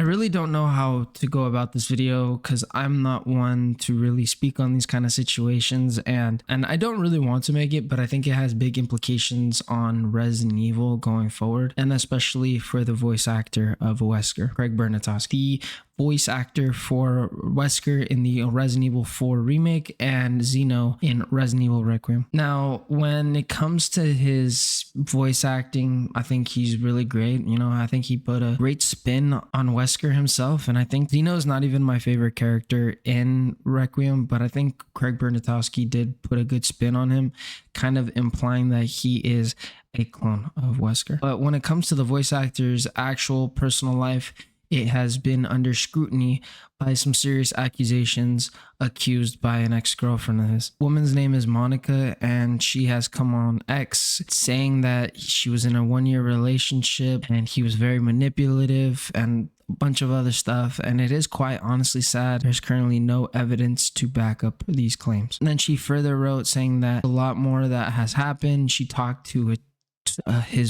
really don't know how to go about this video because I'm not one to really speak on these kind of situations, and I don't really want to make it, but I think it has big implications on Resident Evil going forward, and especially for the voice actor of Wesker, Craig Bernatowski, the voice actor for Wesker in the Resident Evil 4 remake and Zeno in Resident Evil Requiem. Now, when it comes to his voice acting, I think he's really great. You know, I think he put a great spin on Wesker himself, and I think Zeno's not even my favorite character in Requiem, but I think Craig Bernatowski did put a good spin on him, kind of implying that he is a clone of Wesker. But when it comes to the voice actor's actual personal life, it has been under scrutiny by some serious accusations accused by an ex-girlfriend of his. Woman's name is Monica, and she has come on X saying that she was in a one-year relationship and he was very manipulative and a bunch of other stuff, and it is quite honestly sad. There's currently no evidence to back up these claims. And then she further wrote saying that a lot more that has happened. She talked to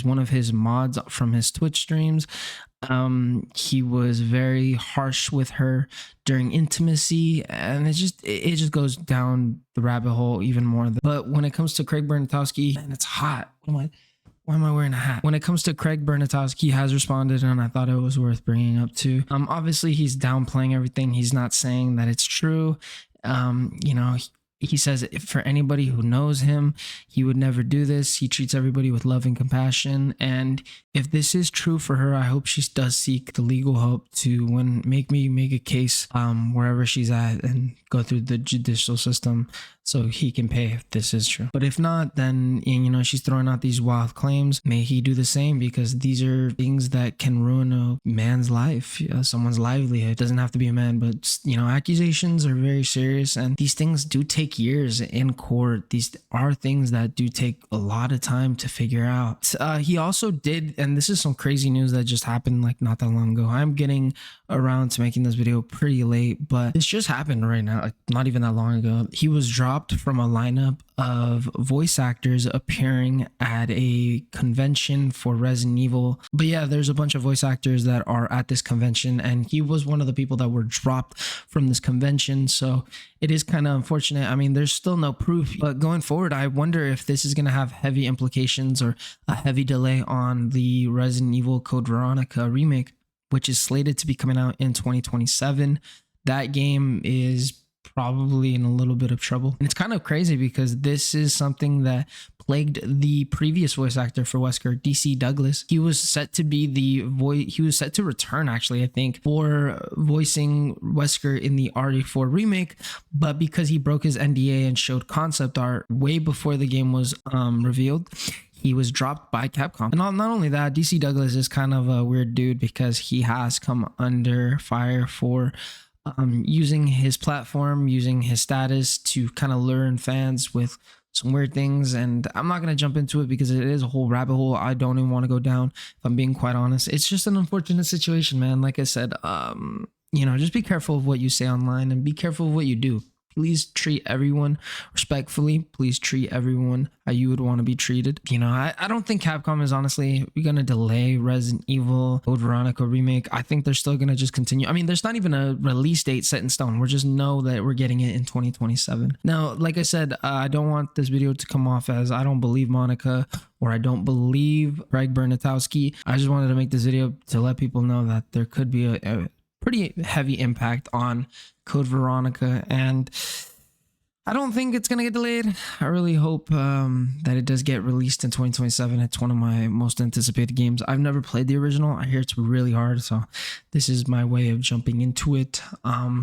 one of his mods from his Twitch streams. He was very harsh with her during intimacy, and it just goes down the rabbit hole even more. But when it comes to Craig Bernatowski, and it's hot. Why am I wearing a hat? When it comes to Craig Bernatowski, he has responded, and I thought it was worth bringing up too. Obviously he's downplaying everything. He's not saying that it's true. You know, he says for anybody who knows him, he would never do this. He treats everybody with love and compassion. And if this is true for her, I hope she does seek the legal help to make a case wherever she's at and go through the judicial system so he can pay if this is true. But if not, then, you know, she's throwing out these wild claims. May he do the same, because these are things that can ruin a man's life, someone's livelihood. It doesn't have to be a man, but, you know, accusations are very serious, and these things do take years in court. These are things that do take a lot of time to figure out. He also did, and this is some crazy news that just happened like not that long ago. I'm getting around to making this video pretty late, but this just happened right now, like not even that long ago. He was dropped from a lineup of voice actors appearing at a convention for Resident Evil. But yeah, there's a bunch of voice actors that are at this convention, and he was one of the people that were dropped from this convention. So it is kind of unfortunate. I mean, there's still no proof, but going forward, I wonder if this is going to have heavy implications or a heavy delay on the Resident Evil Code Veronica remake, which is slated to be coming out in 2027. That game is probably in a little bit of trouble. And it's kind of crazy because this is something that plagued the previous voice actor for Wesker, DC Douglas. He was set to be he was set to return, actually, I think, for voicing Wesker in the RE4 remake, but because he broke his NDA and showed concept art way before the game was revealed, he was dropped by Capcom. And not only that, DC Douglas is kind of a weird dude because he has come under fire for using his platform, using his status to kind of lure fans with some weird things. And I'm not going to jump into it because it is a whole rabbit hole I don't even want to go down, if I'm being quite honest. It's just an unfortunate situation, man. Like I said, you know, just be careful of what you say online and be careful of what you do. Please treat everyone respectfully. Please treat everyone how you would want to be treated. You know, I don't think Capcom is honestly going to delay Resident Evil Code Veronica remake. I think they're still going to just continue. I mean, there's not even a release date set in stone. We just know that we're getting it in 2027. Now, like I said, I don't want this video to come off as I don't believe Monica or I don't believe Craig Bernatowski. I just wanted to make this video to let people know that there could be a pretty heavy impact on Code Veronica, and I don't think it's gonna get delayed. I really hope that it does get released in 2027. It's one of my most anticipated games. I've never played the original. I hear it's really hard, so this is my way of jumping into it.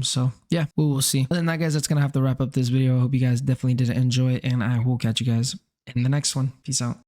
So yeah, we will see. Other than that, guys, that's gonna have to wrap up this video. I hope you guys definitely did enjoy it, and I will catch you guys in the next one. Peace out.